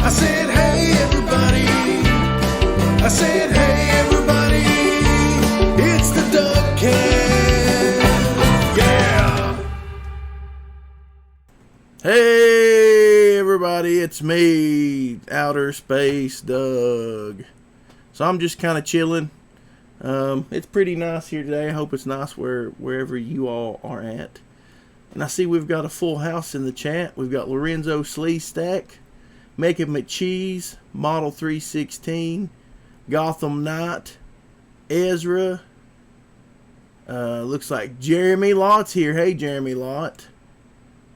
I said, hey everybody. I said, hey everybody. It's the dUgCaSt. Yeah. Hey everybody, it's me, Outer Space Doug. So I'm just kind of chilling. It's pretty nice here today. I hope it's nice wherever you all are at. And I see we've got a full house in the chat. We've got Lorenzo Sleestack, Mecha McCheese, Model 316, Gotham Knight, Ezra. Looks like Jeremy Lott's here. Hey Jeremy Lott.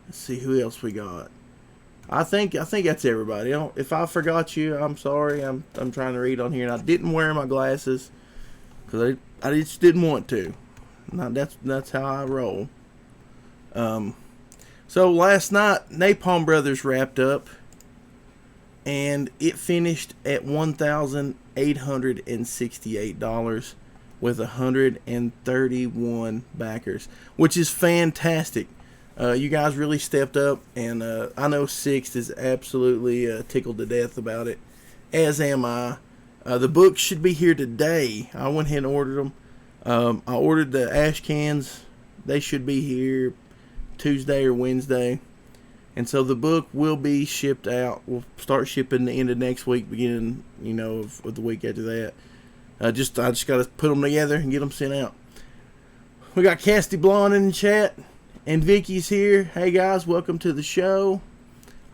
Let's see who else we got. I think that's everybody. If I forgot you, I'm sorry. I'm trying to read on here, and I didn't wear my glasses because I just didn't want to. Now, that's how I roll. So last night, Napalm Brothers wrapped up, and it finished at $1,868 with 131 backers, which is fantastic. You guys really stepped up, and I know Sixth is absolutely tickled to death about it, as am I. The books should be here today. I went ahead and ordered them. I ordered the ash cans. They should be here Tuesday or Wednesday. And so the book will be shipped out. We'll start shipping the end of next week, beginning, of the week after that. I just got to put them together and get them sent out. We got Casty Blonde in the chat. And Vicky's here. Hey guys, welcome to the show.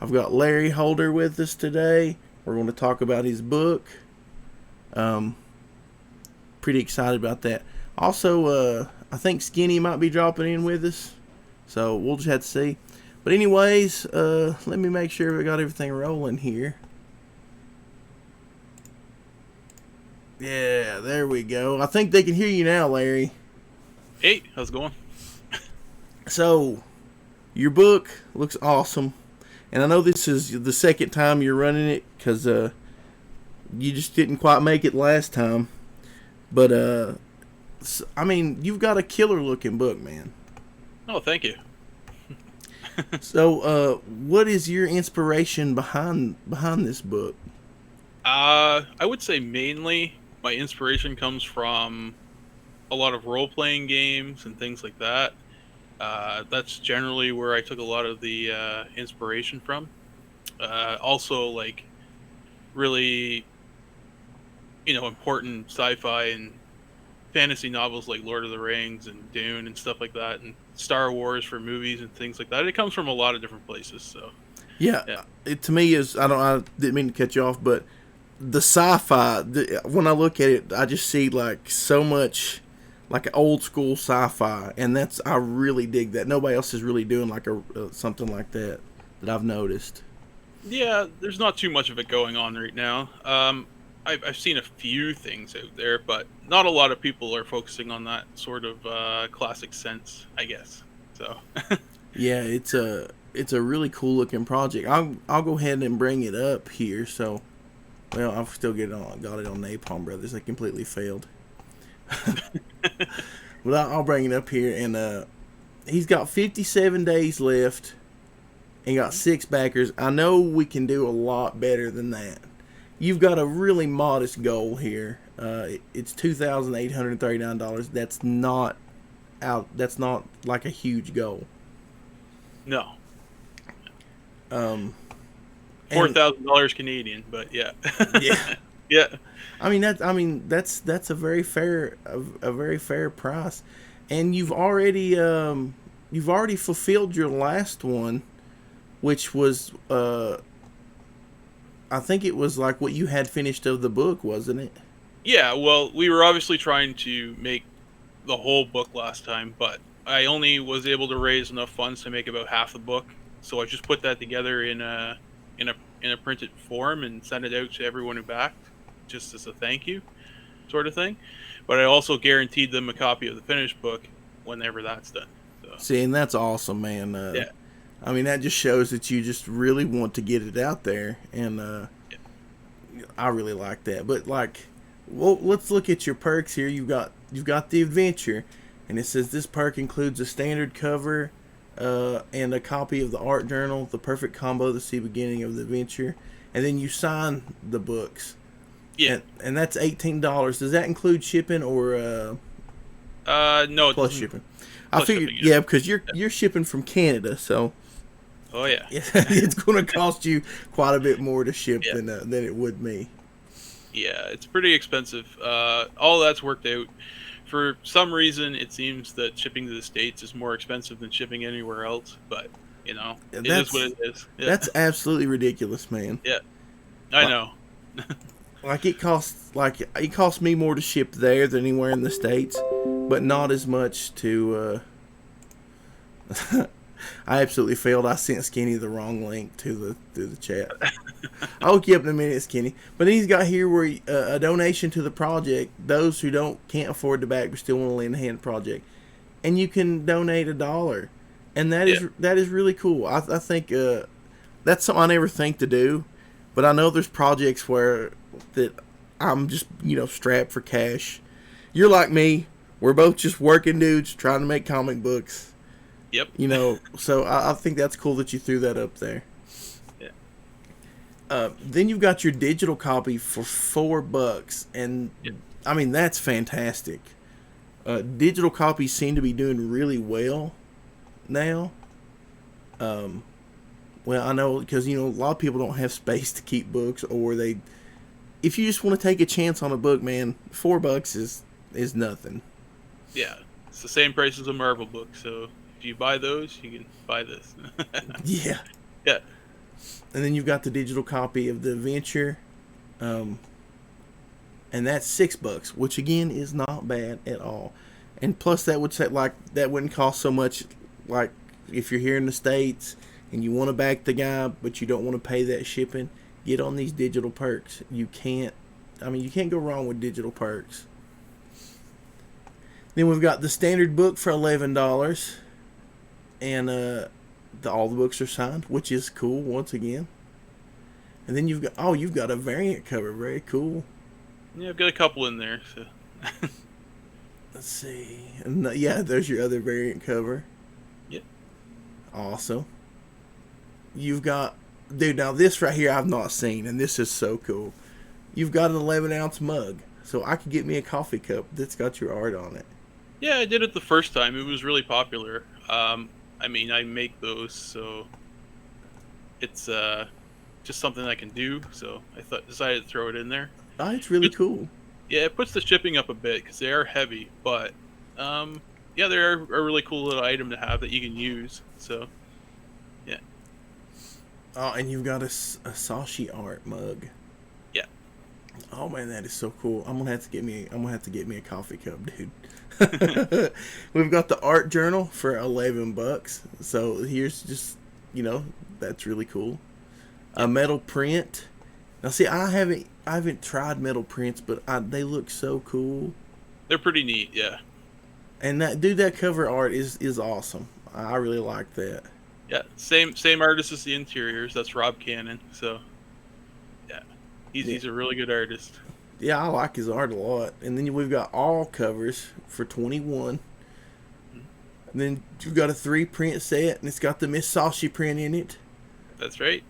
I've got Larry Holder with us today. We're going to talk about his book. Pretty excited about that. Also, I think Skinny might be dropping in with us. So we'll just have to see. But anyways, let me make sure we got everything rolling here. Yeah, there we go. I think they can hear you now, Larry. Hey, how's it going? So, your book looks awesome, and I know this is the second time you're running it because you just didn't quite make it last time. But I mean, you've got a killer-looking book, man. Oh, thank you. So, what is your inspiration behind this book? I would say mainly my inspiration comes from a lot of role-playing games and things like that. That's generally where I took a lot of the inspiration from. Also, like, really, important sci-fi and fantasy novels like Lord of the Rings and Dune and stuff like that, and Star Wars for movies and things like that. It comes from a lot of different places. So, yeah. It to me is I didn't mean to cut you off, but the sci-fi. When I look at it, I just see like so much. Like an old school sci-fi, and I really dig that. Nobody else is really doing like something like that I've noticed. Yeah, there's not too much of it going on right now. I've seen a few things out there, but not a lot of people are focusing on that sort of classic sense, I guess. So yeah, it's a really cool looking project. I'll go ahead and bring it up here. So, well, I'll still got it on Napalm Brothers. I completely failed. Well, I'll bring it up here, and he's got 57 days left and got 6 backers. I know we can do a lot better than that. You've got a really modest goal here. It's $2,839. That's not like a huge goal. No. $4,000 Canadian, but yeah. Yeah. Yeah. I mean that's a very fair price, and you've already fulfilled your last one, which was I think it was like what you had finished of the book, wasn't it? Yeah, well, we were obviously trying to make the whole book last time, but I only was able to raise enough funds to make about half the book, so I just put that together in a printed form and sent it out to everyone who backed, just as a thank you sort of thing. But I also guaranteed them a copy of the finished book whenever that's done. So. See, and that's awesome, man. Yeah. I mean, that just shows that you just really want to get it out there, and I really like that. But like, well, let's look at your perks here. You've got the adventure, and it says this perk includes a standard cover and a copy of the art journal, the perfect combo to see beginning of the adventure. and then you sign the books. Yeah. And that's $18. Does that include shipping or No, it plus doesn't. shipping? I Plus figured, shipping, yeah. yeah, because you're shipping from Canada, so Oh yeah. it's going to cost you quite a bit more to ship Yeah. than it would me. Yeah, it's pretty expensive. All that's worked out. For some reason, it seems that shipping to the States is more expensive than shipping anywhere else. But you know, And it is what it is. Yeah. that's absolutely ridiculous, man. Yeah, I Like, know. it costs me more to ship there than anywhere in the States, but not as much to. I absolutely failed. I sent Skinny the wrong link to the chat. I'll look you up in a minute, Skinny. But then he's got here where a donation to the project. Those who can't afford to back but still want to lend a hand project, and you can donate $1, and that is really cool. I think that's something I never think to do, but I know there's projects where that I'm just strapped for cash. You're like me. We're both just working dudes trying to make comic books. Yep. So I think that's cool that you threw that up there. Yeah. Then you've got your digital copy for $4, and Yep. I mean that's fantastic. Digital copies seem to be doing really well now. Well, I know because a lot of people don't have space to keep books, or if you just want to take a chance on a book, man, $4 is nothing. Yeah, it's the same price as a Marvel book. So if you buy those, you can buy this. Yeah. Yeah. And then you've got the digital copy of the Adventure, and that's $6, which again is not bad at all. And plus, that would say that wouldn't cost so much. Like if you're here in the States and you want to back the guy, but you don't want to pay that shipping, get on these digital perks. You can't go wrong with digital perks. Then we've got the standard book for $11, and all the books are signed, which is cool once again. And then you've got a variant cover, very cool. Yeah, I've got a couple in there. So. Let's see, and yeah, there's your other variant cover. Yep. Awesome. You've got, dude. Now this right here I've not seen, and this is so cool. You've got an 11-ounce mug, so I could get me a coffee cup that's got your art on it. Yeah, I did it the first time. It was really popular. I make those, so it's just something I can do. So I decided to throw it in there. Oh, it's really cool. Yeah, it puts the shipping up a bit because they are heavy, but yeah, they're a really cool little item to have that you can use. So yeah. Oh, and you've got a Sashi art mug. Yeah. Oh man, that is so cool. I'm gonna have to get me a coffee cup, dude. We've got the art journal for $11. So here's just that's really cool. A metal print. Now see, I haven't tried metal prints, but they look so cool. They're pretty neat, yeah. And that cover art is awesome. I really like that. Yeah, same artist as the interiors. That's Rob Cannon. So yeah, he's a really good artist. Yeah, I like his art a lot. And then we've got all covers for $21. And then you've got a 3-print set, and it's got the Miss Sashi print in it. That's right.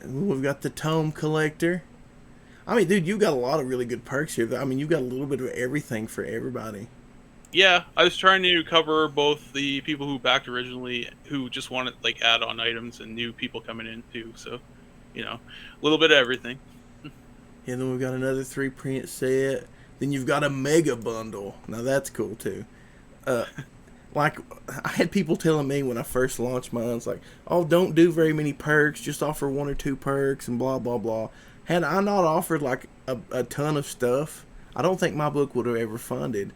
And we've got the tome collector. I mean, dude, you've got a lot of really good perks here. I mean, you've got a little bit of everything for everybody. Yeah, I was trying to cover both the people who backed originally, who just wanted add-on items, and new people coming in too. So, a little bit of everything. And then we've got another 3-print set. Then you've got a mega bundle. Now that's cool too. I had people telling me when I first launched mine, it's like, oh, don't do very many perks, just offer 1 or 2 perks and blah blah blah. Had I not offered a ton of stuff, I don't think my book would have ever funded.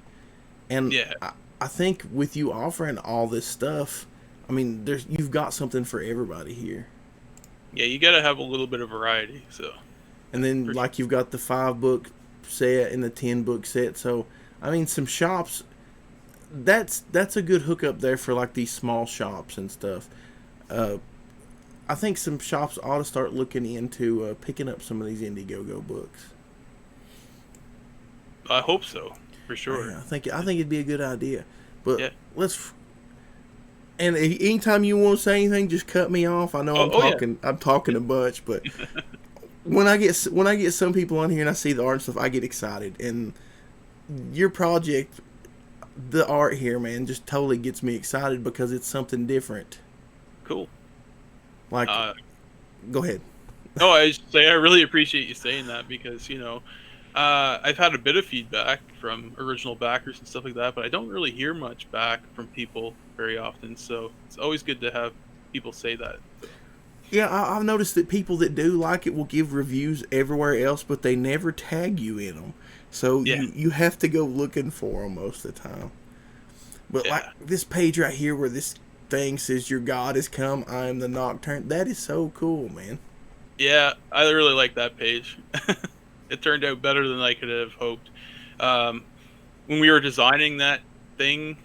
And yeah. I think with you offering all this stuff, I mean, you've got something for everybody here. Yeah, you got to have a little bit of variety. So. And then you've got the 5-book set and the 10-book set. So I mean, some shops. That's a good hookup there for these small shops and stuff. I think some shops ought to start looking into picking up some of these Indiegogo books. I hope so, for sure. Yeah, I think it'd be a good idea. But yeah. And anytime you want to say anything, just cut me off. I know Oh, oh yeah. I'm talking a bunch, but when I get some people on here and I see the art and stuff, I get excited. And your project, the art here, man, just totally gets me excited because it's something different. Cool. Like, go ahead. No, I just say I really appreciate you saying that because I've had a bit of feedback from original backers and stuff like that, but I don't really hear much back from people very often. So it's always good to have people say that. So, Yeah, I've noticed that people that do like it will give reviews everywhere else, but they never tag you in them. So yeah, you have to go looking for them most of the time. But like yeah, this page right here where this thing says, "Your God has come, I am the Nocturne." That is so cool, man. yeah. I really like that page. It turned out better than I could have hoped. Um, when we were designing that thing,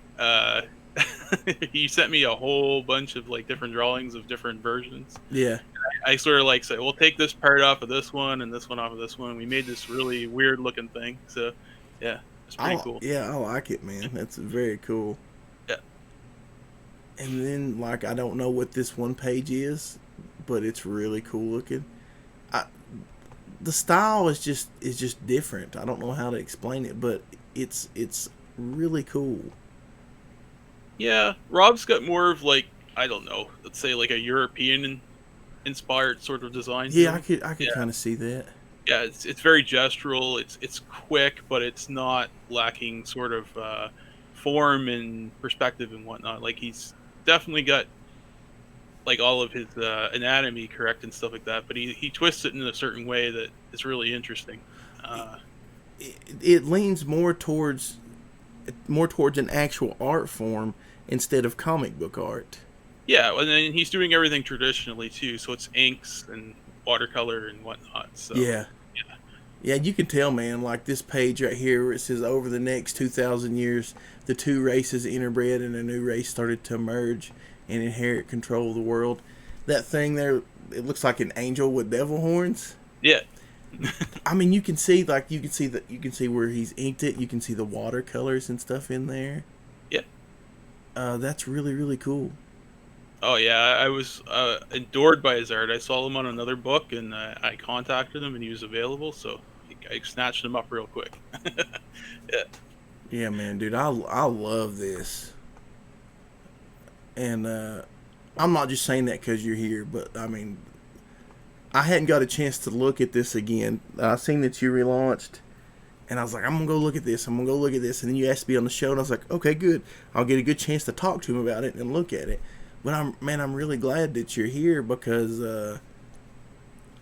he sent me a whole bunch of like different drawings of different versions. Yeah. I sort of like said, "We'll take this part off of this one and this one off of this one." We made this really weird looking thing. So, yeah, it's pretty cool. I like it, man. That's very cool. Yeah, And then like I don't know what this one page is, but it's really cool looking. I, the style is just different. I don't know how to explain it, but it's really cool. yeah. Rob's got more of like, I don't know, let's say like a European inspired sort of design to Yeah, him. I could Yeah, kind of see that. yeah. It's very gestural. It's quick, but it's not lacking sort of form and perspective and whatnot. Like he's definitely got like all of his anatomy correct and stuff like that, but he twists it in a certain way that is really interesting. Uh, It leans more towards an actual art form instead of comic book art. yeah, and then he's doing everything traditionally too, so it's inks and watercolor and whatnot. So Yeah. yeah, Yeah, you can tell, man, like this page right here where it says over the next 2,000 years, the two races interbred and a new race started to emerge and inherit control of the world. That thing there, it looks like an angel with devil horns. yeah, I mean, you can see you can see where he's inked it. You can see the watercolors and stuff in there. yeah. That's really really cool. Oh yeah, I was adored by his art. I saw him on another book, and I contacted him, and he was available, so I snatched him up real quick. Yeah, Yeah, man, dude, I love this, and I'm not just saying that because you're here, but I mean, I hadn't got a chance to look at this again. I seen that you relaunched, and I was like, I'm gonna go look at this. I'm gonna go look at this, and then you asked me on the show, and I was like, okay, good. I'll get a good chance to talk to him about it and look at it. But I'm really glad that you're here because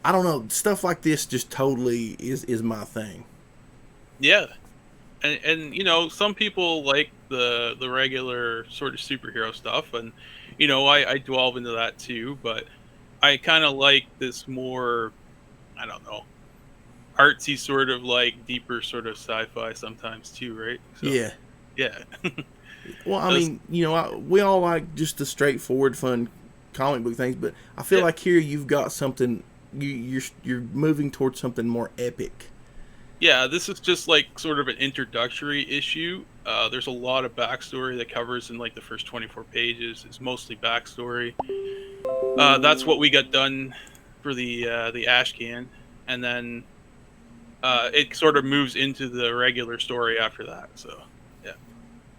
I don't know, stuff like this just totally is my thing. yeah. And some people like the regular sort of superhero stuff, and I delve into that too, but I kind of like this more, I don't know, artsy sort of like deeper sort of sci-fi sometimes too, right? So Yeah. yeah. Well, I Those- mean, we all like just the straightforward, fun comic book things, but I feel yeah, like here you've got something. You're moving towards something more epic. yeah, this is just like sort of an introductory issue. There's a lot of backstory that covers in like the first 24 pages. It's mostly backstory. That's what we got done for the ash can, and then it sort of moves into the regular story after that. So yeah,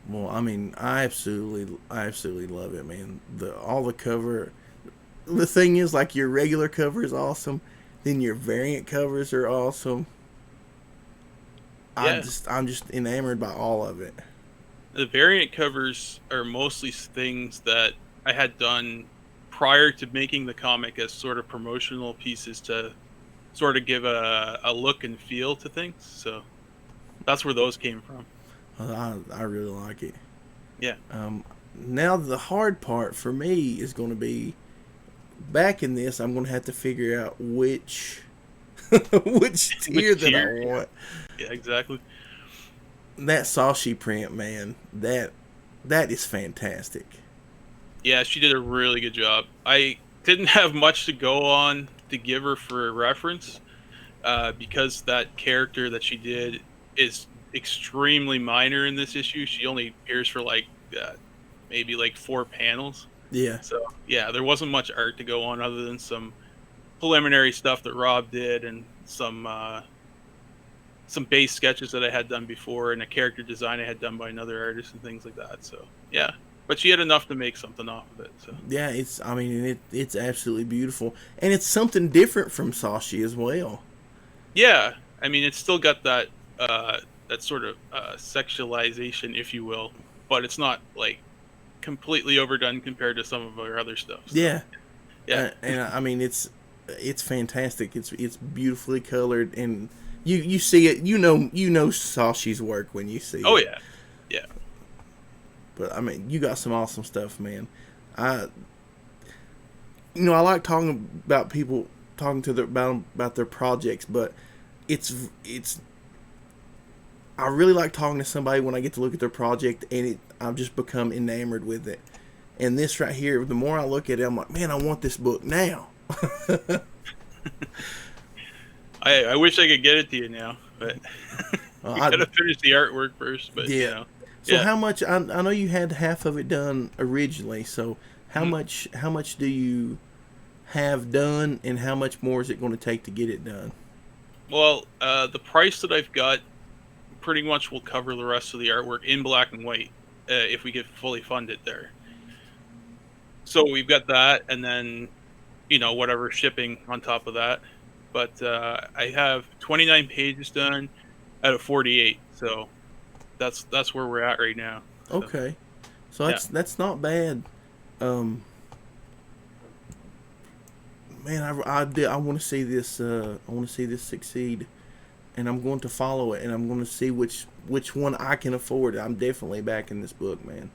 Well, I mean, I absolutely love it, man. All the cover. The thing is, like your regular cover is awesome, then your variant covers are awesome. yeah. I'm just enamored by all of it. The variant covers are mostly things that I had done prior to making the comic as sort of promotional pieces to sort of give a look and feel to things. So that's where those came from. I really like it. Yeah. Now the hard part for me is going to be back in this. I'm going to have to figure out which which tier that I want. Yeah, exactly. That Sashi print, man, that is fantastic. Yeah, she did a really good job. I didn't have much to go on to give her for a reference because that character that she did is extremely minor in this issue. She only appears for like maybe like 4 panels. Yeah. So yeah, there wasn't much art to go on other than some preliminary stuff that Rob did and some base sketches that I had done before and a character design I had done by another artist and things like that. So yeah, but she had enough to make something off of it. So Yeah, it's absolutely beautiful, and it's something different from Sashi as well. yeah, I mean it's still got that sort of sexualization, if you will, but it's not like completely overdone compared to some of our other stuff. So Yeah, yeah, and I mean it's fantastic. It's beautifully colored, and you see it. You know Sashi's work when you see oh it. yeah, yeah. But I mean, you got some awesome stuff, man. I I like talking about people talking to about their projects, but it's I really like talking to somebody when I get to look at their project, and I've just become enamored with it. And this right here, the more I look at it, I'm like, man, I want this book now. I wish I could get it to you now, but Uh, you gotta finish the artwork first. But you yeah. know, So yeah. how much? I know you had half of it done originally. So how Mhm. much? How much do you have done, and how much more is it going to take to get it done? Well, the price that I've got pretty much will cover the rest of the artwork in black and white if we get fully funded there. So we've got that, and then whatever shipping on top of that. But I have 29 pages done out of 48, so that's where we're at right now. So Okay. So yeah, that's not bad. Um, man, I want to see this. I want to see this succeed, and I'm going to follow it, and I'm going to see which one I can afford. I'm definitely backing this book, man.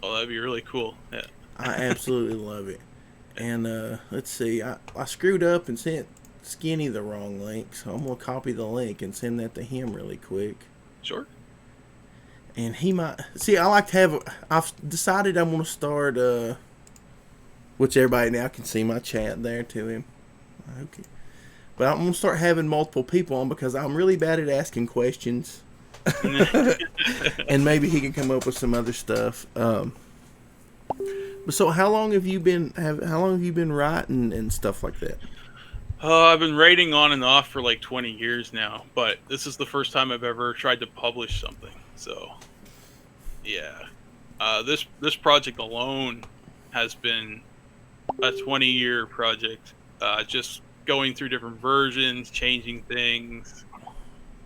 oh, that'd be really cool. Yeah. I absolutely love it. And let's see, I screwed up and sent Skinny the wrong link, so I'm gonna copy the link and send that to him really quick. Sure. And he might see. I like to have. I've decided I'm gonna start. Which everybody now can see my chat there to him. Okay. But I'm gonna start having multiple people on because I'm really bad at asking questions, and maybe he can come up with some other stuff. But so, how long have you been writing and stuff like that? I've been writing on and off for like 20 years now, but this is the first time I've ever tried to publish something. So, yeah, this project alone has been a 20-year project. Just going through different versions, changing things,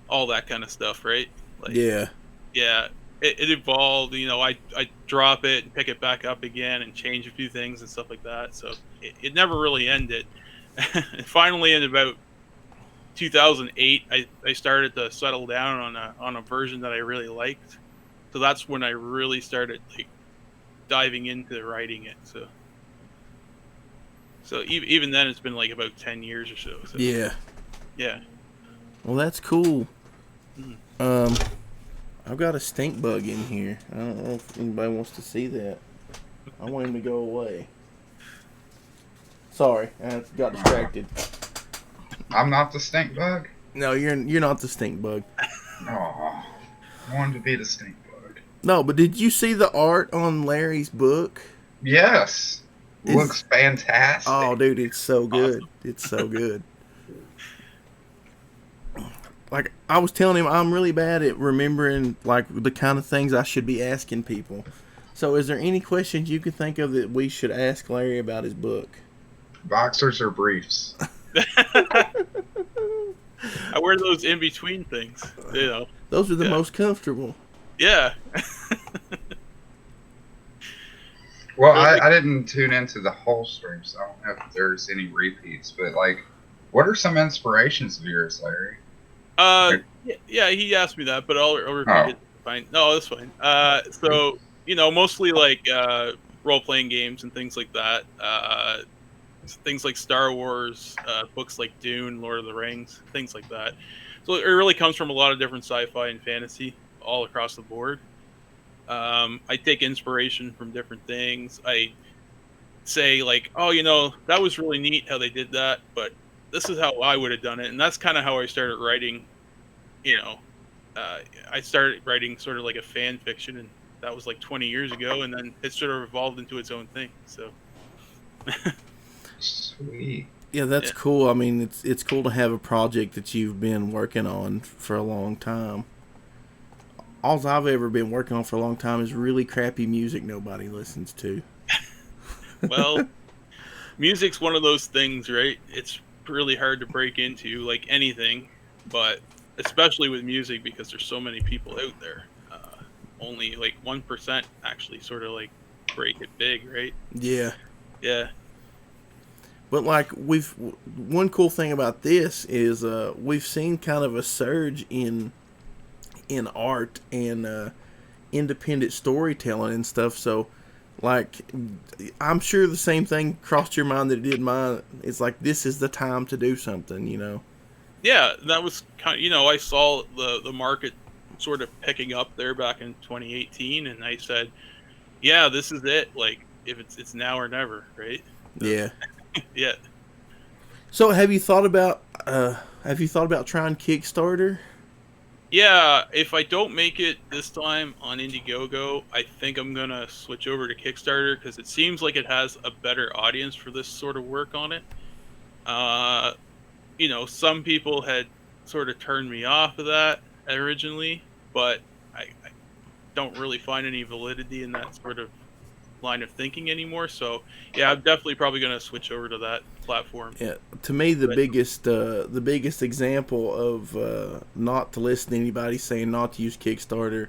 all that kind of stuff, right? Like, Yeah. yeah, it evolved. I drop it and pick it back up again and change a few things and stuff like that. So it never really ended. And finally, in about 2008, I started to settle down on a version that I really liked. So that's when I really started like diving into writing it. So even then, it's been like about 10 years or so. So Yeah. yeah. Well, that's cool. Mhm. I've got a stink bug in here. I don't know if anybody wants to see that. I want him to go away. Sorry, I got distracted. I'm not the stink bug. No, you're not the stink bug. Oh, I wanted to be the stink bug. No, but did you see the art on Larry's book? Yes, It's- looks fantastic. Oh, dude, it's so good. It's so good. Like I was telling him, I'm really bad at remembering like the kind of things I should be asking people. So, is there any questions you could think of that we should ask Larry about his book? Boxers or briefs? I wear those in between things. Those are the Yeah. most comfortable. Yeah. Well, I didn't tune into the whole stream, so I don't know if there's any repeats. But like, what are some inspirations of yours, Larry? Yeah, he asked me that, but I'll repeat Oh. it. Fine. No, that's fine. So mostly like role playing games and things like that. Things like Star Wars, books like Dune, Lord of the Rings, things like that. So it really comes from a lot of different sci-fi and fantasy all across the board. I take inspiration from different things. I say like, oh, that was really neat how they did that, but this is how I would have done it, and that's kind of how I started writing. I started writing sort of like a fan fiction, and that was like 20 years ago, and then it sort of evolved into its own thing. So Sweet. Yeah, that's Yeah. cool. I mean, it's cool to have a project that you've been working on for a long time. All I've ever been working on for a long time is really crappy music nobody listens to. well, music's one of those things, right? It's really hard to break into, like anything, but especially with music because there's so many people out there. Only like 1% actually sort of like break it big, right? Yeah. Yeah. But like one cool thing about this is we've seen kind of a surge in art and independent storytelling and stuff. So like I'm sure the same thing crossed your mind that it did mine. It's like this is the time to do something, you know. Yeah, that was kind of, I saw the market sort of picking up there back in 2018, and I said, yeah, this is it. Like, if it's now or never, right? Yeah. Yeah. So have you thought about trying Kickstarter? Yeah, if I don't make it this time on Indiegogo, I think I'm gonna switch over to Kickstarter because it seems like it has a better audience for this sort of work on it. Uh, some people had sort of turned me off of that originally, but I don't really find any validity in that sort of line of thinking anymore. So yeah, I'm definitely probably gonna switch over to that platform. Yeah, to me the But- biggest example of not to listen to anybody saying not to use Kickstarter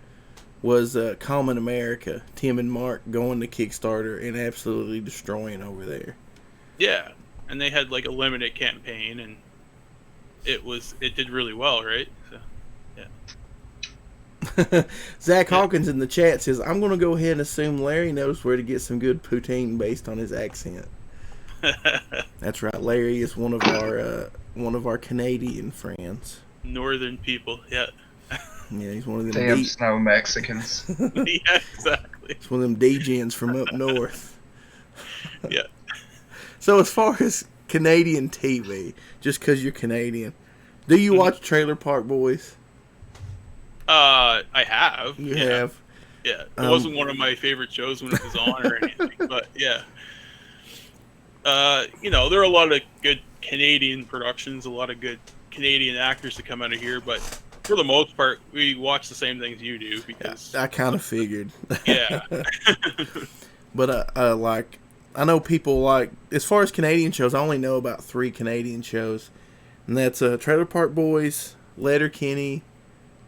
was Common America. Tim and Mark going to Kickstarter and absolutely destroying over there. Yeah, and they had like a limited campaign, and it did really well, right? So, Zach Hawkins in the chat says, "I'm going to go ahead and assume Larry knows where to get some good poutine based on his accent." yeah. That's right. Larry is one of our Canadian friends. Northern people, yeah. Yeah, he's one of them. Damn snow Mexicans. Yeah, exactly. He's one of them D-gens from up north. Yeah. So as far as Canadian TV, just because you're Canadian, do you watch Trailer Park Boys? I have. You yeah. have. Yeah. It wasn't one of my favorite shows when it was on or anything, but yeah. There are a lot of good Canadian productions, a lot of good Canadian actors that come out of here, but for the most part, we watch the same things you do because, I kind of figured. yeah. But I know people like, as far as Canadian shows, I only know about 3 Canadian shows, and that's Trailer Park Boys, Letterkenny,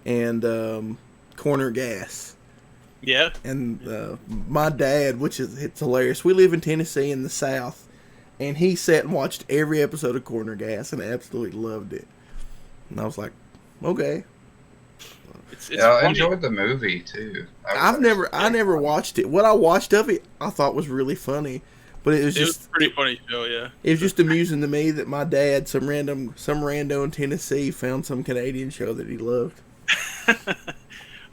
and Corner Gas. Yeah. And my dad, it's hilarious. We live in Tennessee in the South, and he sat and watched every episode of Corner Gas and absolutely loved it. And I was like, okay. It's Yeah, I funny. enjoyed the movie too. I never watched it. What I watched of it, I thought was really funny, but it was It was just a pretty funny show, yeah. it was just amusing to me that my dad, some rando in Tennessee, found some Canadian show that he loved.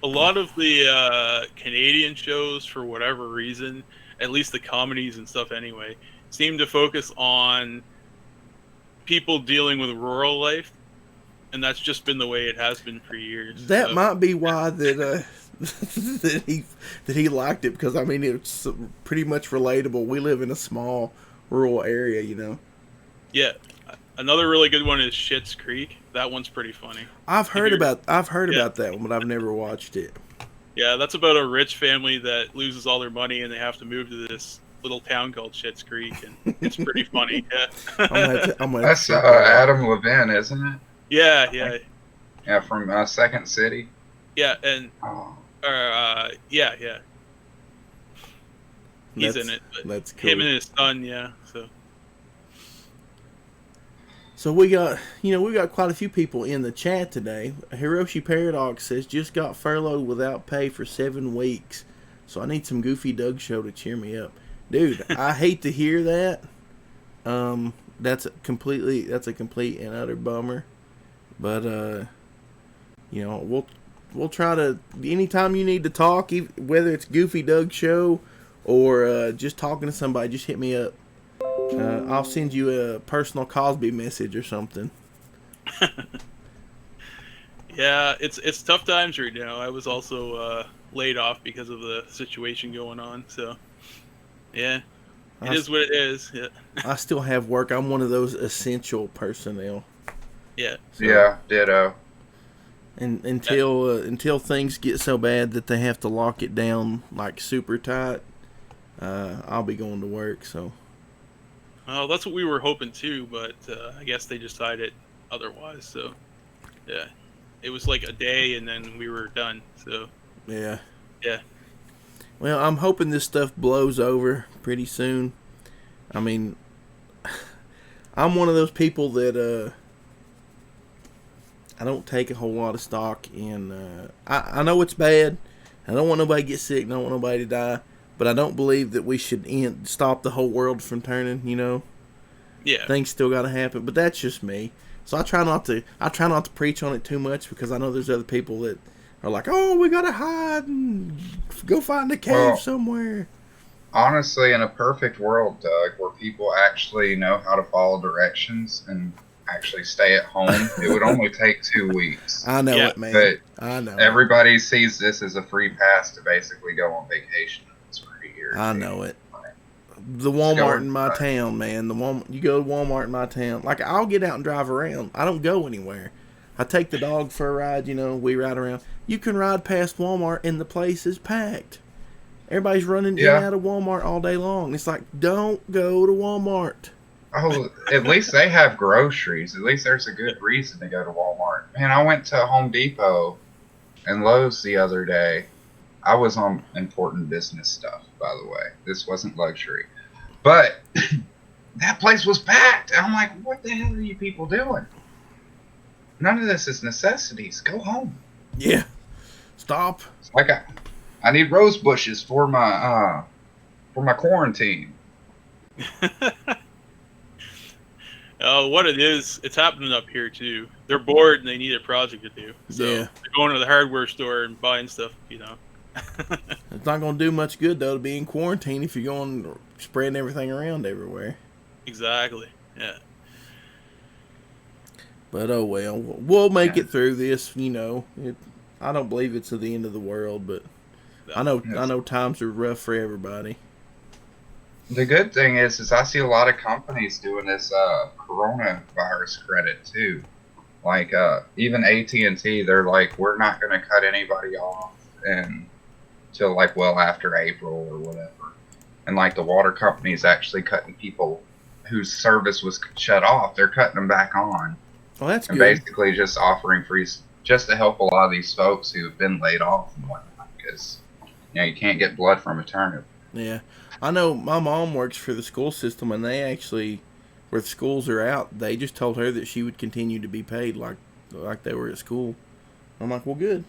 A lot of the Canadian shows, for whatever reason, at least the comedies and stuff anyway, seem to focus on people dealing with rural life, and that's just been the way it has been for years. That So, might be why that that he liked it, because I mean it's pretty much relatable. We live in a small rural area, you know. yeah. Another really good one is Schitt's Creek. That one's pretty funny. I've heard you're- about Yeah. that one, but I've never watched it. Yeah, that's about a rich family that loses all their money and they have to move to this little town called Schitt's Creek, and it's pretty funny. Yeah. I'm gonna That's check that out. Adam Levine, isn't it? Yeah, Yeah, from Second City. yeah, and Oh, yeah. He's That's- in it. But That's cool. him and his son, yeah. So we got quite a few people in the chat today. Hiroshi Paradox says, just got furloughed without pay for 7 weeks. So I need some Goofy Doug show to cheer me up. Dude, I hate to hear that. That's a complete and utter bummer. But we'll try to, anytime you need to talk, whether it's Goofy Doug show or just talking to somebody, just hit me up. I'll send you a personal Cosby message or something. Yeah, it's tough times right now. I was also laid off because of the situation going on. So, yeah, it I, is what it is. Yeah, I still have work. I'm one of those essential personnel. yeah, So, Yeah, ditto. And until things get so bad that they have to lock it down like super tight, I'll be going to work. So well, that's what we were hoping too, but I guess they decided otherwise. So, yeah, it was like a day, and then we were done. So, yeah. yeah, Well, I'm hoping this stuff blows over pretty soon. I mean, I'm one of those people that I don't take a whole lot of stock in. I know it's bad. I don't want nobody to get sick. I don't want nobody to die. But I don't believe that we should stop the whole world from turning. You know, yeah, things still got to happen. But that's just me. So I try not to preach on it too much because I know there's other people that are like, oh, we gotta hide and go find a cave Well, somewhere. honestly, in a perfect world, Doug, where people actually know how to follow directions and actually stay at home, it would only take 2 weeks. I know Yeah. it, man. But I know. everybody sees this as a free pass to basically go on vacation. It's pretty irritating. I know it. The Just Walmart go in my inside. town, man. You go to Walmart in my town. Like I'll get out and drive around. I don't go anywhere. I take the dog for a ride. You know, we ride around. You can ride past Walmart and the place is packed. Everybody's running in and Yeah. out of Walmart all day long. It's like, don't go to Walmart. Oh, at least they have groceries. At least there's a good reason to go to Walmart. Man, I went to Home Depot and Lowe's the other day. I was on important business stuff, by the way. This wasn't luxury. But that place was packed. And I'm like, what the hell are you people doing? None of this is necessities. Go home. Yeah. Stop. It's like I need rose bushes for my quarantine. what it is, it's happening up here too. They're bored and they need a project to do. So Yeah. they're going to the hardware store and buying stuff, you know. It's not going to do much good, though, to be in quarantine if you're going spreading everything around everywhere. Exactly. Yeah. But oh well, we'll make Yeah. it through this. You know, I don't believe it's the end of the world, but I know times are rough for everybody. The good thing is I see a lot of companies doing this coronavirus credit too. Like even AT&T, they're like, we're not going to cut anybody off until like well after April or whatever. And like the water companies actually cutting people whose service was shut off, they're cutting them back on. Well, that's And good. basically just offering free, just to help a lot of these folks who have been laid off and whatnot, because you can't get blood from a turnip. Yeah, I know. My mom works for the school system, and they actually, where the schools are out, they just told her that she would continue to be paid like they were at school. I'm like, well, good.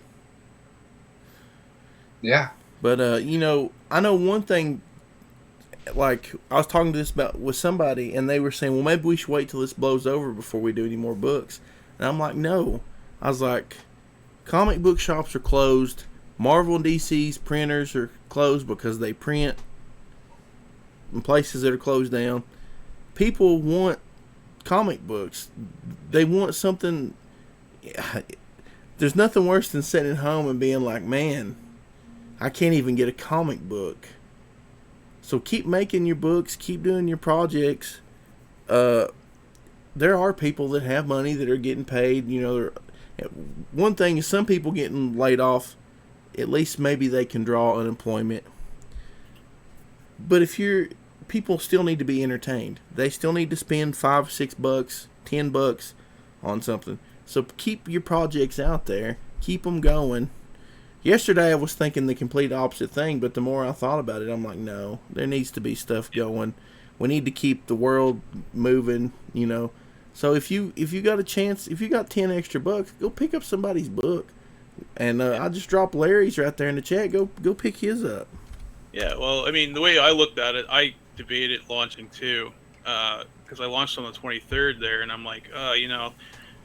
Yeah, But you know, I know one thing. Like I was talking to this about with somebody, and they were saying, "Well, maybe we should wait till this blows over before we do any more books." And I'm like, "No." I was like, "Comic book shops are closed. Marvel and DC's printers are closed because they print in places that are closed down. People want comic books. They want something. There's nothing worse than sitting at home and being like, man, I can't even get a comic book." So keep making your books, keep doing your projects. There are people that have money that are getting paid. You know, one thing is some people getting laid off, at least maybe they can draw unemployment. But people still need to be entertained. They still need to spend $5, $6, $10 on something. So keep your projects out there. Keep them going. Yesterday I was thinking the complete opposite thing, but the more I thought about it, I'm like, no, there needs to be stuff going. We need to keep the world moving, you know. So if you got a chance, if you got 10 extra bucks, go pick up somebody's book. And I just dropped Larry's right there in the chat. Go pick his up. Yeah, well, I mean, the way I looked at it, I debated launching too, because I launched on the 23rd there, and I'm like, you know,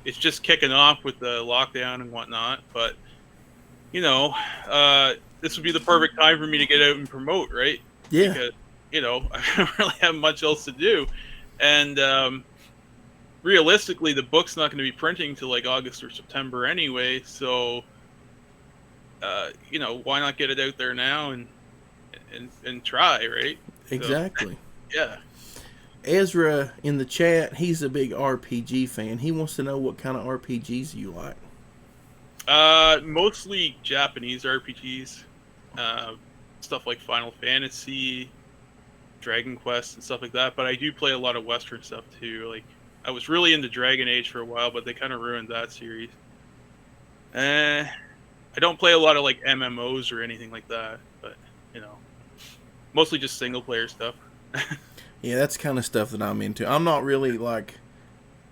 it's just kicking off with the lockdown and whatnot, but you know, this would be the perfect time for me to get out and promote, right? Yeah. Because, you know, I don't really have much else to do. And realistically, the book's not going to be printing till like August or September anyway. So why not get it out there now and try, right? So, Exactly. yeah. Ezra in the chat, he's a big RPG fan. He wants to know what kind of RPGs you like. Mostly Japanese RPGs, stuff like Final Fantasy, Dragon Quest, and stuff like that. But I do play a lot of Western stuff too. Like I was really into Dragon Age for a while, but they kind of ruined that series. I don't play a lot of like MMOs or anything like that, but mostly just single player stuff. Yeah, that's kind of stuff that I'm into. I'm not really like,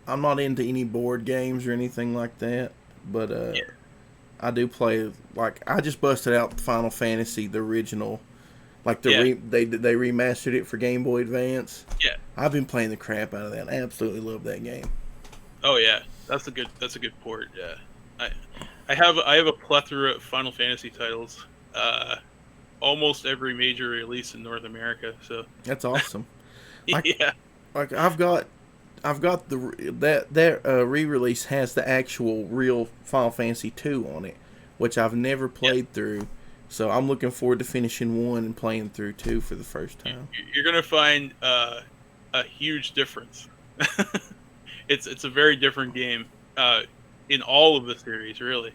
I'm not into any board games or anything like that, but Yeah. I do play, like, I just busted out Final Fantasy, the original, like Yeah. they remastered it for Game Boy Advance. Yeah. I've been playing the crap out of that. I absolutely love that game. Oh yeah, that's a good port. Yeah, I have a plethora of Final Fantasy titles. Almost every major release in North America. So That's awesome. yeah. Like I've got that re-release has the actual real Final Fantasy 2 on it, which I've never played through. So I'm looking forward to finishing 1 and playing through 2 for the first time. You're gonna find a huge difference. It's a very different game in all of the series, really,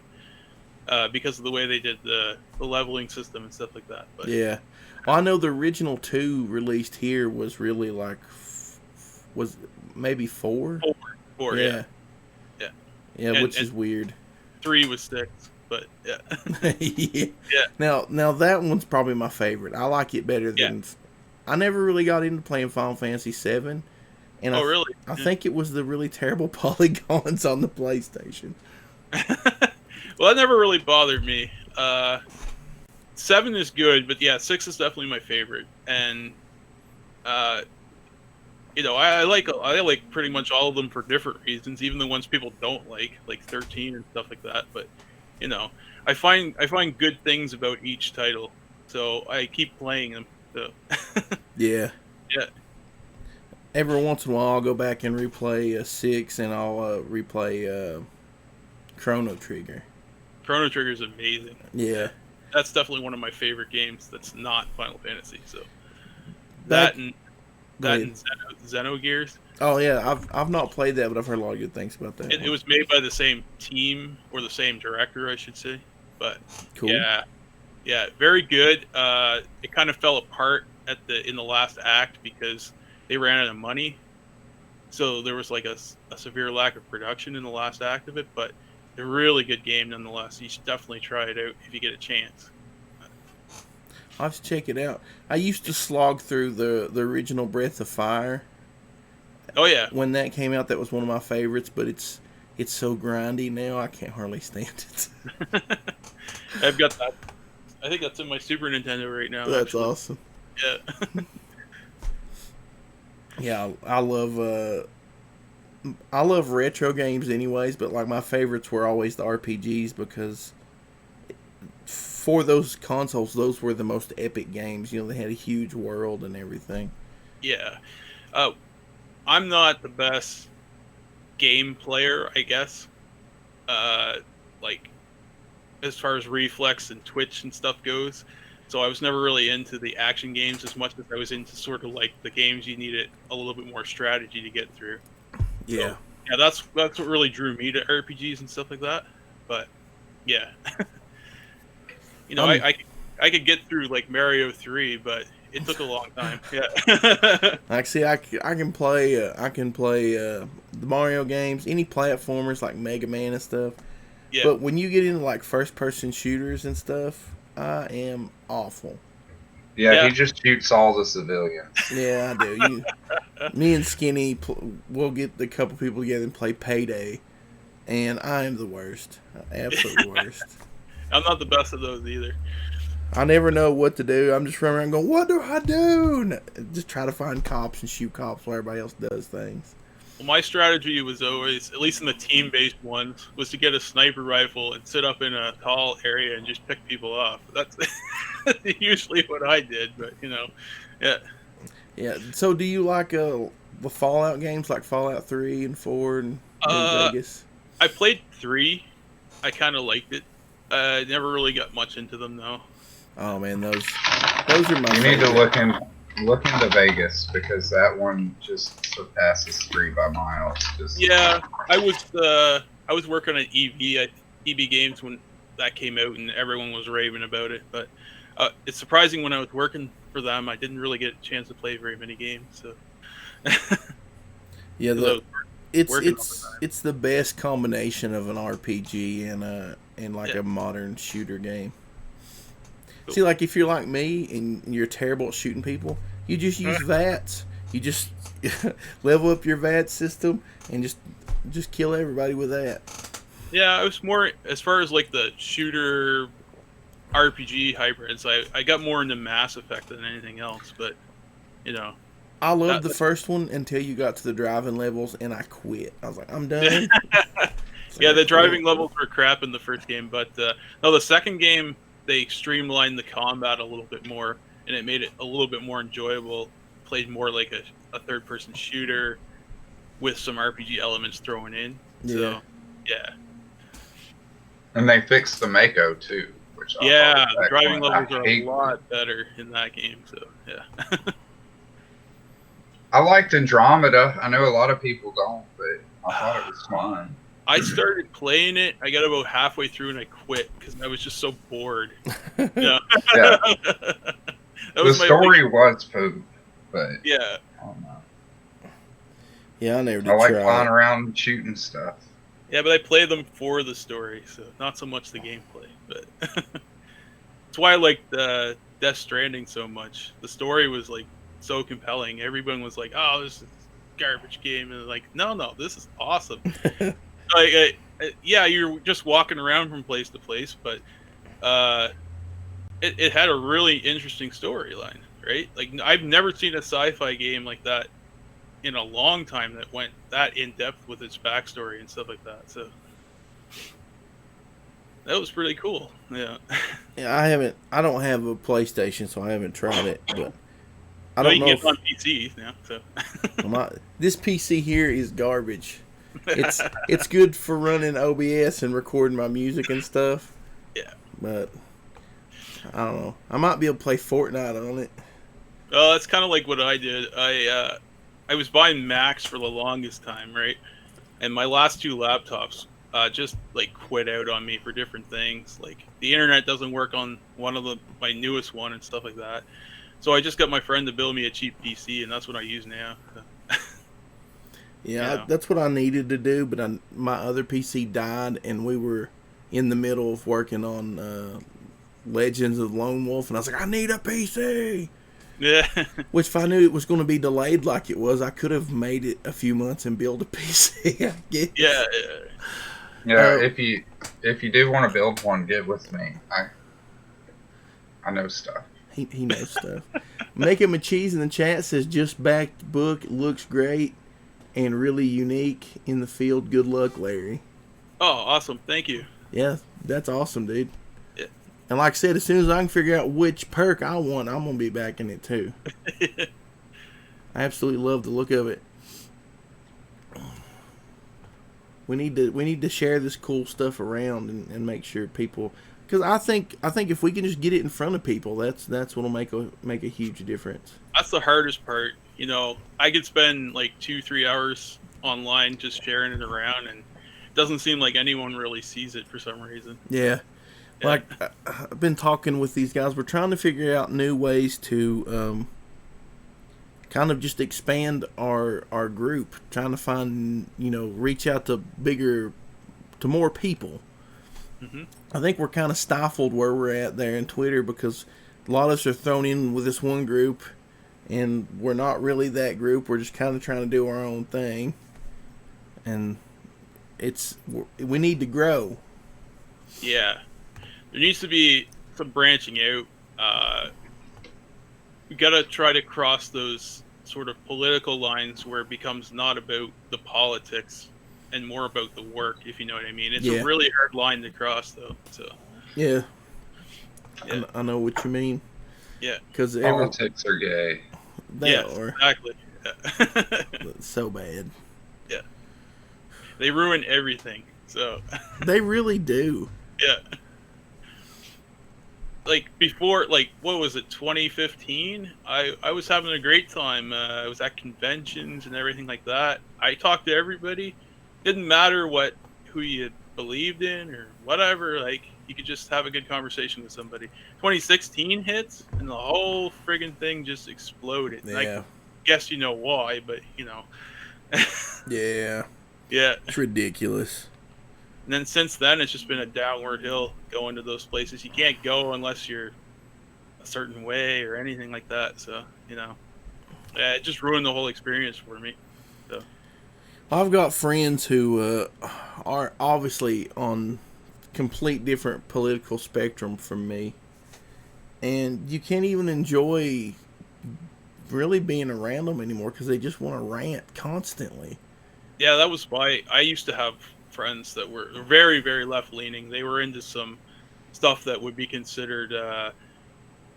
because of the way they did the leveling system and stuff like that. But Yeah. Well, I know the original 2 released here was really like was maybe 4. Four, Yeah. Yeah. Yeah, which is weird. 3 was 6, but yeah. Yeah. Yeah. Now that one's probably my favorite. I like it better than. I never really got into playing Final Fantasy 7, and Really? I think it was the really terrible polygons on the PlayStation. Well, that never really bothered me. 7 is good, but yeah, 6 is definitely my favorite. And I like pretty much all of them for different reasons, even the ones people don't like 13 and stuff like that. But I find good things about each title, so I keep playing them. So Yeah. yeah. Every once in a while, I'll go back and replay 6, and I'll replay Chrono Trigger. Chrono Trigger is amazing. Yeah. That's definitely one of my favorite games that's not Final Fantasy. So Back- that and Go ahead. Xenogears. Oh yeah, I've not played that, but I've heard a lot of good things about that. It was made by the same team, or the same director, I should say. But Cool. yeah, very good. It kind of fell apart in the last act because they ran out of money, so there was like a severe lack of production in the last act of it. But a really good game nonetheless. You should definitely try it out if you get a chance. I'll have to check it out. I used to slog through the original Breath of Fire. Oh yeah, When that came out, that was one of my favorites, but it's so grindy now, I can't hardly stand it. I've got that. I think that's in my Super Nintendo right now. That's actually. awesome. Yeah. Yeah, I love retro games anyways, but like my favorites were always the RPGs because for those consoles, those were the most epic games. They had a huge world and everything. Yeah. I'm not the best game player, I guess. Like, as far as reflex and twitch and stuff goes. So I was never really into the action games as much as I was into sort of like the games you needed a little bit more strategy to get through. Yeah. So, yeah, that's what really drew me to RPGs and stuff like that. But yeah. I could get through like Mario 3, but it took a long time. Yeah. Like, see, I can play the Mario games, any platformers like Mega Man and stuff. Yeah. But when you get into like first person shooters and stuff, I am awful. Yeah, he just shoots all the civilians. Yeah, I do. Me and Skinny, we'll get a couple people together and play Payday, and I am the worst, absolute worst. I'm not the best of those either. I never know what to do. I'm just running around going, what do I do? And just try to find cops and shoot cops while everybody else does things. Well, my strategy was always, at least in the team-based ones, was to get a sniper rifle and sit up in a tall area and just pick people off. That's usually what I did, but yeah. Yeah. So, do you like the Fallout games, like Fallout 3 and 4 and New Vegas? I played 3. I kind of liked it. Never really got much into them though. Oh man, those are my You need to favorite. look into Vegas because that one just surpasses 3 by miles. Just Yeah, I was working at EB Games when that came out, and everyone was raving about it. But it's surprising when I was working for them, I didn't really get a chance to play very many games. So Yeah, 'cause I was working all the time. it's the best combination of an RPG and like Yeah. a modern shooter game. Cool. See, like if you're like me and you're terrible at shooting people, you just use VATS. You just level up your VAT system and just kill everybody with that. Yeah, I was more as far as like the shooter RPG hybrids. I got more into Mass Effect than anything else, but you know I loved that. the first one until you got to the driving levels, and I quit. I was like, I'm done. It's like Yeah, I the driving quit. levels were crap in the first game, but no, the second game they streamlined the combat a little bit more, and it made it a little bit more enjoyable. Played more like a third-person shooter with some RPG elements thrown in. Yeah. So, yeah, and they fixed the Mako too, which I thought yeah, was the driving excellent. levels are a lot better in that game. So, yeah, I liked Andromeda. I know a lot of people don't, but I thought it was fun. I started playing it. I got about halfway through and I quit because I was just so bored. Yeah, Yeah, that the was my story was poop, but yeah. I don't know. Yeah, I never did I like try flying it. around and shooting stuff. Yeah, but I play them for the story, so not so much the gameplay. But that's why I liked Death Stranding so much. The story was like so compelling. Everyone was like, "Oh, this is a garbage game," and like, "No, this is awesome." Yeah, you're just walking around from place to place, but uh, it had a really interesting storyline, right? Like I've never seen a sci-fi game like that in a long time that went that in depth with its backstory and stuff like that. So that was pretty cool. Yeah. Yeah, I don't have a PlayStation, so I haven't tried it. But I Well, don't you can know get it if on PC now. So this PC here is garbage. It's good for running OBS and recording my music and stuff, yeah. but I don't know. I might be able to play Fortnite on it. Well, that's kind of like what I did. I was buying Macs for the longest time, right? And my last two laptops just like quit out on me for different things. Like the internet doesn't work on one of my newest one and stuff like that. So I just got my friend to build me a cheap PC, and that's what I use now. Yeah, Yeah. that's what I needed to do, but my other PC died, and we were in the middle of working on Legends of the Lone Wolf, and I was like, I need a PC. Yeah. Which, if I knew it was going to be delayed like it was, I could have made it a few months and built a PC. I guess. Yeah. Yeah, Uh, if you do want to build one, get with me. I know stuff. He knows stuff. Make him a cheese in the chat says just backed book, looks great and really unique in the field. Good luck, Larry. Oh, awesome! Thank you. Yeah, that's awesome, dude. Yeah. And like I said, as soon as I can figure out which perk I want, I'm gonna be backing it too. I absolutely love the look of it. We need to share this cool stuff around and make sure people, because I think if we can just get it in front of people, that's what'll make a huge difference. That's the hardest part. You know, I could spend like 2-3 hours online just sharing it around, and it doesn't seem like anyone really sees it for some reason. Yeah. Yeah. Like I've been talking with these guys, we're trying to figure out new ways to kind of just expand our group, trying to find, reach out to more people. Hmm. I think we're kind of stifled where we're at there in Twitter because a lot of us are thrown in with this one group, and we're not really that group. We're just kind of trying to do our own thing, and we need to grow. Yeah, there needs to be some branching out. We gotta try to cross those sort of political lines where it becomes not about the politics and more about the work, if you know what I mean. It's Yeah. a really hard line to cross, though. So Yeah, yeah, I know what you mean. yeah, Because Politics are gay. they yes, are exactly. Yeah. so bad. Yeah, they ruin everything. So They really do. yeah, like before, like what was it, 2015? I was having a great time. I was at conventions and everything like that. I talked to everybody. Didn't matter who you believed in or whatever. Like you could just have a good conversation with somebody. 2016 hits and the whole friggin' thing just exploded. And Yeah. I guess you know why, but you know. Yeah. Yeah. It's ridiculous. And then since then, it's just been a downward hill going to those places. You can't go unless you're a certain way or anything like that. So, you know, yeah, it just ruined the whole experience for me. So, I've got friends who are obviously on complete different political spectrum from me. And you can't even enjoy really being around them anymore because they just want to rant constantly. yeah, that was why I used to have friends that were very, very left leaning. They were into some stuff that would be considered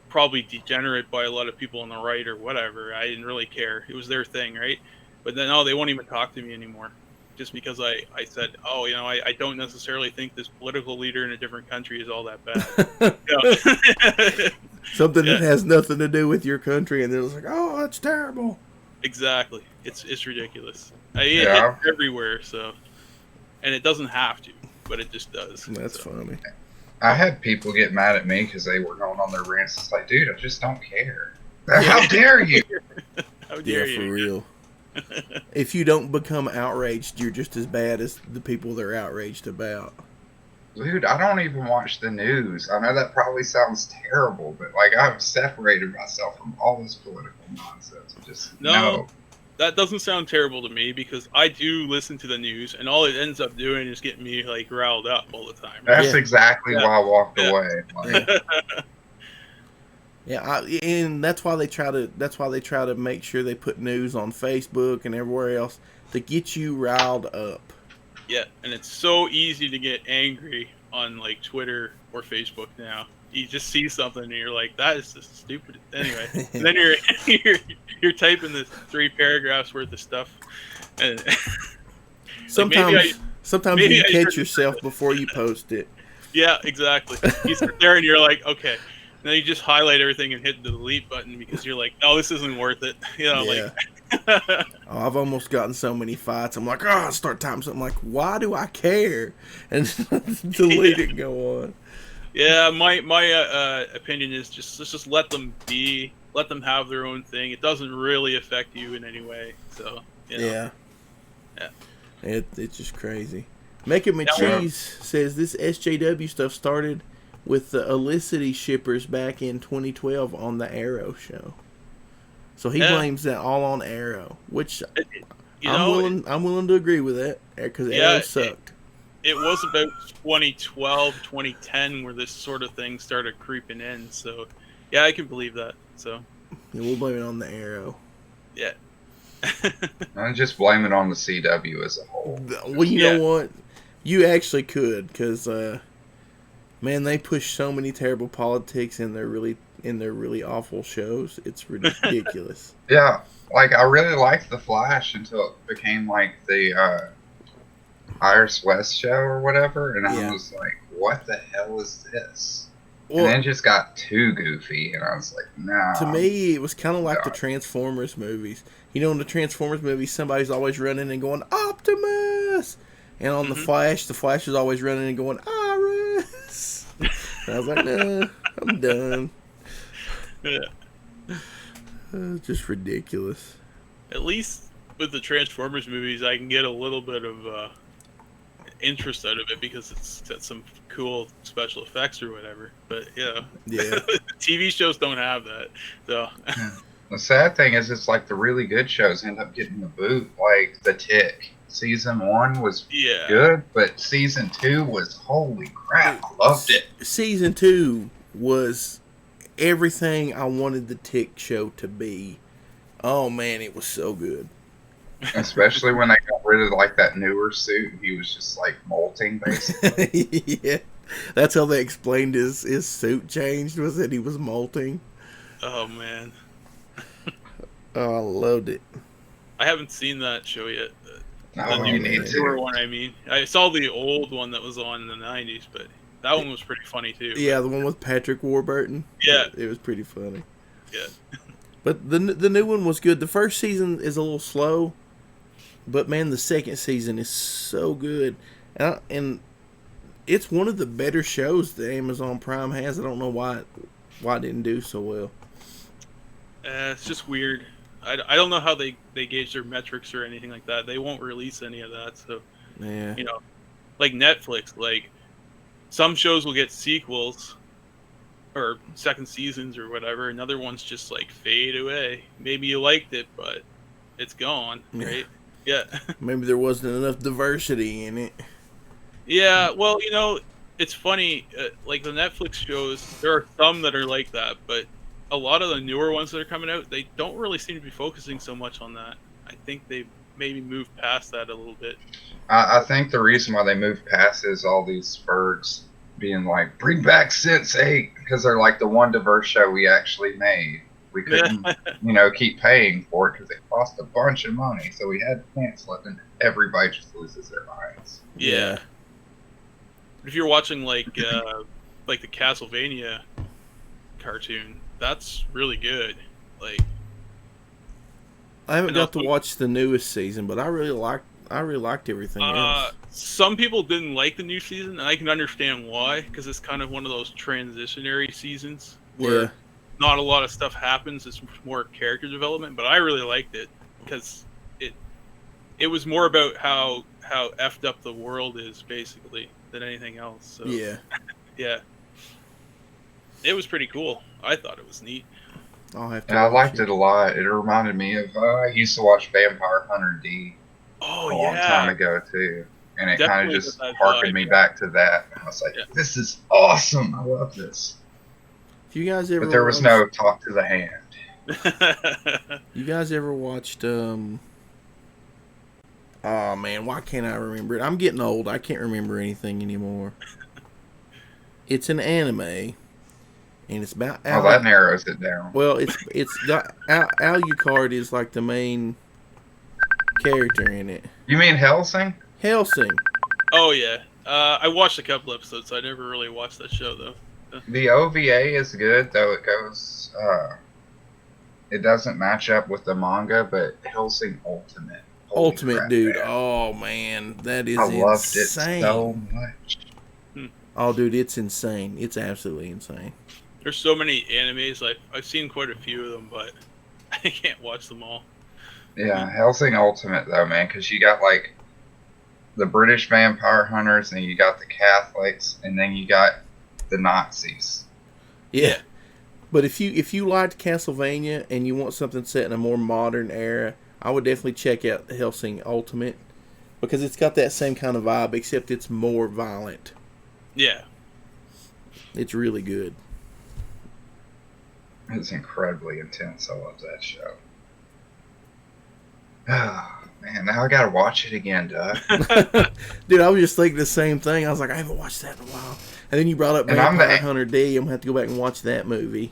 probably degenerate by a lot of people on the right or whatever. I didn't really care. It was their thing, right? But then, they won't even talk to me anymore. Just because I said, oh, you know, I don't necessarily think this political leader in a different country is all that bad. Yeah. Something Yeah. that has nothing to do with your country, and they're just like, oh, that's terrible. Exactly. It's ridiculous. Yeah. It's everywhere, so. And it doesn't have to, but it just does. That's so. funny. I had people get mad at me because they were going on their rants. It's like, dude, I just don't care. How dare you? How dare Yeah, you? for real. If you don't become outraged, you're just as bad as the people they're outraged about. Dude, I don't even watch the news. I know that probably sounds terrible, but like I've separated myself from all this political nonsense. Just no. That doesn't sound terrible to me because I do listen to the news, and all it ends up doing is getting me like riled up all the time. That's exactly why I walked away. Like, And that's why they try to. That's why they try to make sure they put news on Facebook and everywhere else to get you riled up. Yeah, and it's so easy to get angry on like Twitter or Facebook now. You just see something and you're like, "That is just stupid." Anyway, and then you're typing this 3 paragraphs worth of stuff, and Sometimes maybe you I catch should- yourself before you post it. yeah, exactly. You sit there and you're like, "Okay." And then you just highlight everything and hit the delete button because you're like, "No, this isn't worth it." You know, Yeah. like. Oh, I've almost gotten so many fights. I'm like, I start typing something like, why do I care? And delete it and go on. Yeah, my opinion is just let them be, let them have their own thing. It doesn't really affect you in any way. So you know. Yeah. It's just crazy. Making Me Yeah. Cheese says this SJW stuff started with the Elicity shippers back in 2012 on the Arrow show. So he blames that all on Arrow, which I'm willing to agree with that because Arrow sucked. It was about 2012, 2010 where this sort of thing started creeping in. So yeah, I can believe that. So Yeah, we'll blame it on the Arrow. yeah. I'm just blaming on the CW as a whole. Well, you know what? You actually could, because man, they push so many terrible politics in their really awful shows. It's ridiculous. Yeah, like I really liked The Flash until it became like the Iris West show or whatever, and I was like, "What the hell is this?" Well, and then it just got too goofy, and I was like, "Nah." To me, it was kind of like the Transformers movies. You know, in the Transformers movies, somebody's always running and going, Optimus! And on the Flash is always running and going, Iris! And I was like, nah, I'm done. Yeah. Just ridiculous. At least with the Transformers movies, I can get a little bit of interest out of it because it's got some cool special effects or whatever. But yeah, TV shows don't have that. So the sad thing is, it's like the really good shows end up getting the boot. Like The Tick, season 1 was good, but season 2 was holy crap. I loved it. Season 2 was everything I wanted the Tick show to be. Oh man, it was so good. Especially when they got rid of like that newer suit, he was just like molting basically. Yeah, that's how they explained his suit changed, was that he was molting. Oh man. Oh, I loved it. I haven't seen that show yet. No, you need newer one, I mean. I saw the old one that was on in the 90s, but That one was pretty funny too. Yeah, the one with Patrick Warburton. Yeah. It was pretty funny. Yeah. But the new one was good. The first season is a little slow, but man, the second season is so good, and it's one of the better shows that Amazon Prime has. I don't know why it didn't do so well. It's just weird. I don't know how they gauge their metrics or anything like that. They won't release any of that. So, Yeah, you know, like Netflix, like some shows will get sequels or second seasons or whatever, and other ones just like fade away. Maybe you liked it, but it's gone, right? Yeah. maybe there wasn't enough diversity in it. Yeah, well, it's funny. Like the Netflix shows, there are some that are like that, but a lot of the newer ones that are coming out, they don't really seem to be focusing so much on that. I think they maybe moved past that a little bit. I think the reason why they moved past is all these birds being like, bring back Sense8, because they're like the one diverse show we actually made. We couldn't, keep paying for it because it cost a bunch of money, so we had to cancel it, and everybody just loses their minds. Yeah. If you're watching like the Castlevania cartoon, that's really good. Like, I haven't got to watch the newest season, but I really liked everything else. Some people didn't like the new season, and I can understand why, because it's kind of one of those transitionary seasons where not a lot of stuff happens. It's more character development, but I really liked it because it was more about how effed up the world is, basically, than anything else. So Yeah. It was pretty cool. I thought it was neat. I'll have to. And I liked it a lot. It reminded me of I used to watch Vampire Hunter D a long time ago too, and it kind of just harkened me back to that. And I was like, "This is awesome! I love this." Do you guys ever? But there was no talk to the hand. You guys ever watched? Oh man, why can't I remember it? I'm getting old. I can't remember anything anymore. It's an anime, and it's about. That narrows it down. Well, it's got dUgCaSt is like the main character in it. You mean Hellsing? Hellsing. Oh yeah, I watched a couple episodes. I never really watched that show though. The OVA is good, though it goes. It doesn't match up with the manga, but Hellsing Ultimate. Ultimate, dude. Man. Oh man, that is insane. I loved it so much. Oh, dude, it's insane. It's absolutely insane. There's so many animes. I've seen quite a few of them, but I can't watch them all. Yeah, Hellsing Ultimate though, man, because you got like the British vampire hunters, and you got the Catholics, and then you got the Nazis. Yeah, but if you liked Castlevania and you want something set in a more modern era, I would definitely check out Hellsing Ultimate because it's got that same kind of vibe, except it's more violent. Yeah, it's really good. It's incredibly intense. I love that show. Oh, man, now I gotta watch it again, Doug. Dude, I was just thinking the same thing. I was like, I haven't watched that in a while. And then you brought up Vampire Hunter D. I'm gonna have to go back and watch that movie.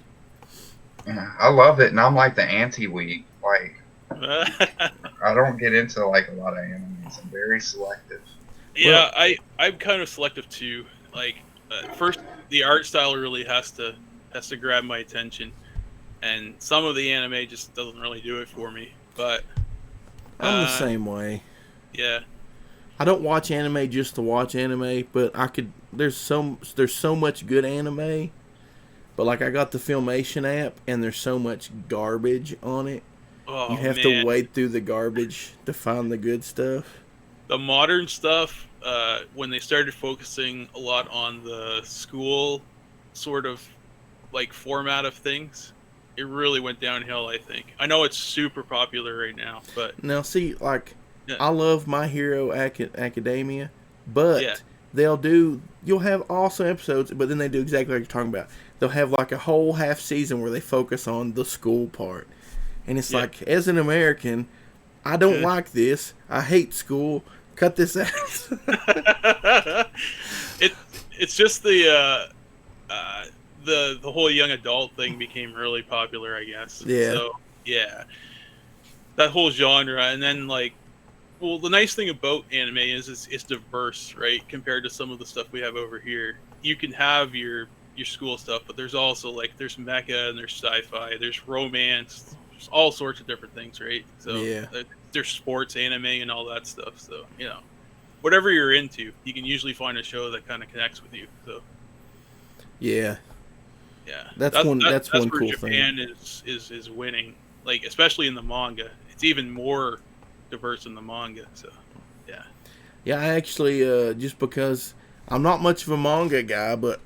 Yeah, I love it, and I'm like the anti-weak. Like, I don't get into like a lot of animes. I'm very selective. Yeah, I'm kind of selective too. Like, first, the art style really has to grab my attention, and some of the anime just doesn't really do it for me. But I'm the same way. Yeah. I don't watch anime just to watch anime, but I could. There's so much good anime, but like I got the Filmation app, and there's so much garbage on it. Oh, you have to wade through the garbage to find the good stuff. The modern stuff, when they started focusing a lot on the school sort of like format of things, it really went downhill, I think. I know it's super popular right now, but now see, like, I love My Hero Academia, but you'll have awesome episodes, but then they do exactly like you're talking about. They'll have like a whole half season where they focus on the school part. And it's like, as an American, I don't like this. I hate school. Cut this out. It's just the whole young adult thing became really popular, I guess. Yeah. So yeah, that whole genre, and then like Well, the nice thing about anime is it's diverse, right? Compared to some of the stuff we have over here. You can have your school stuff, but there's also like there's mecha and there's sci-fi, there's romance, there's all sorts of different things, right? So Yeah. there's sports, anime, and all that stuff. So whatever you're into, you can usually find a show that kind of connects with you. So Yeah. yeah, That's one where cool Japan thing. is winning, like especially in the manga. It's even more diverse in the manga. So yeah. Yeah, I actually just because I'm not much of a manga guy, but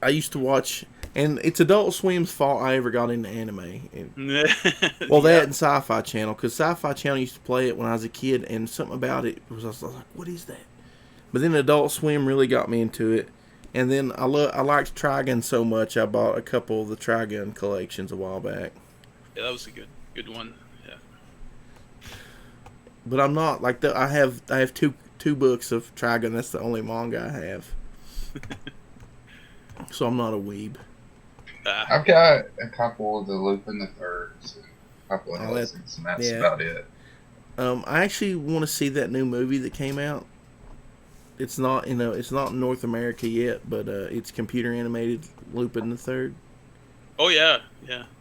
I used to watch, and it's Adult Swim's fault I ever got into anime. And, well, that and Sci-Fi Channel, because Sci-Fi Channel used to play it when I was a kid, and something about it was I was like, what is that? But then Adult Swim really got me into it, and then I liked Trigun so much I bought a couple of the Trigun collections a while back. Yeah, that was a good one. Yeah. But I'm not like I have two books of Trigun. That's the only manga I have. So I'm not a weeb. I've got a couple of the Lupin the Thirds, and a couple of Helsings, and that's about it. I actually want to see that new movie that came out. It's not it's not in North America yet, but it's computer animated Lupin the Third. Oh yeah.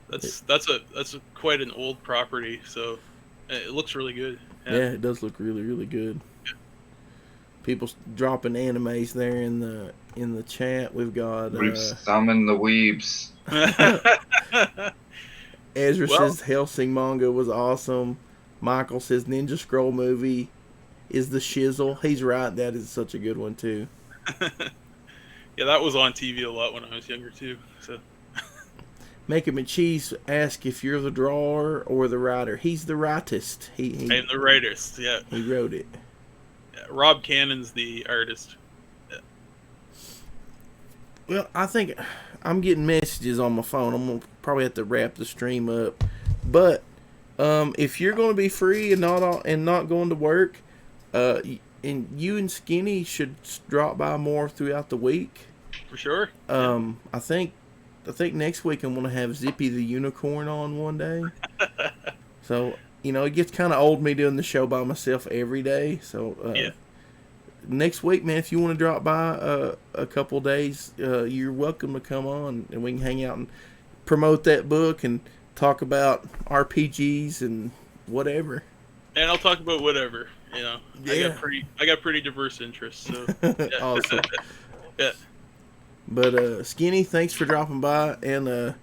That's a quite an old property, so it looks really good. Yeah, it does look really, really good. People dropping animes there in the chat. We've got We've summoned the weebs. Ezra says Helsing manga was awesome. Michael says Ninja Scroll movie is the shizzle. He's right. That is such a good one too. Yeah, that was on TV a lot when I was younger too. So. Making Cheese ask if you're the drawer or the writer. He's the writist. I'm the writist. Yeah. He wrote it. Rob Cannon's the artist. Yeah. Well, I think I'm getting messages on my phone. I'm gonna probably have to wrap the stream up. But if you're gonna be free and not going to work, and you and Skinny should drop by more throughout the week. For sure. I think next week I'm gonna have Zippy the Unicorn on one day. So. It gets kind of old me doing the show by myself every day. So next week, man, if you want to drop by a couple days, you're welcome to come on and we can hang out and promote that book and talk about RPGs and whatever. And I'll talk about whatever. Yeah. I got pretty diverse interests. So yeah. Awesome. Yeah. But Skinny, thanks for dropping by. And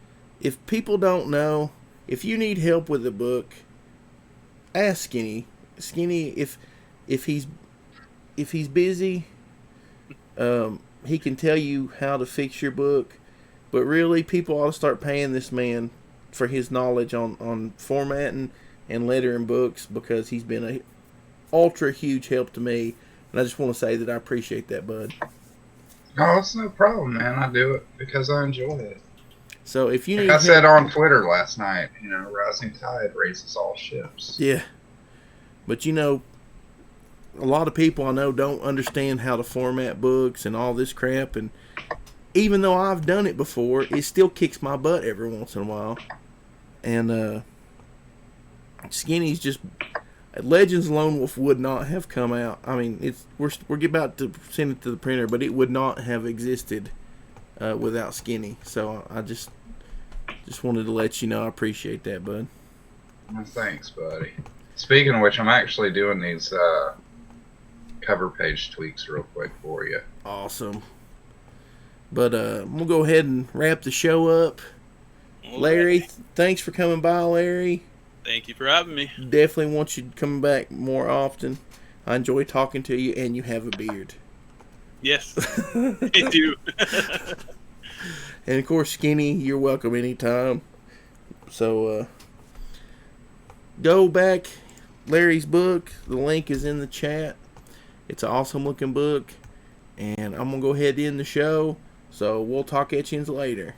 if people don't know, if you need help with the book, ask Skinny. Skinny, if he's busy, he can tell you how to fix your book. But really, people ought to start paying this man for his knowledge on formatting and lettering books, because he's been a ultra huge help to me. And I just want to say that I appreciate that, bud. No, it's no problem, man. I do it because I enjoy it. So if you need I said on Twitter last night, rising tide raises all ships. Yeah. But a lot of people I know don't understand how to format books and all this crap, and even though I've done it before, it still kicks my butt every once in a while. And Skinny's just Legends Lone Wolf would not have come out. I mean, we're about to send it to the printer, but it would not have existed without Skinny. So I just wanted to let you know I appreciate that, bud. Well, thanks, buddy. Speaking of which, I'm actually doing these cover page tweaks real quick for you. Awesome. But we'll go ahead and wrap the show up. Larry, thanks for coming by, Larry. Thank you for having me. Definitely want you coming back more often. I enjoy talking to you, and you have a beard. Yes, I do. And of course, Skinny, you're welcome anytime. So go back Larry's book. The link is in the chat. It's an awesome looking book. And I'm going to go ahead and end the show. So we'll talk at you later.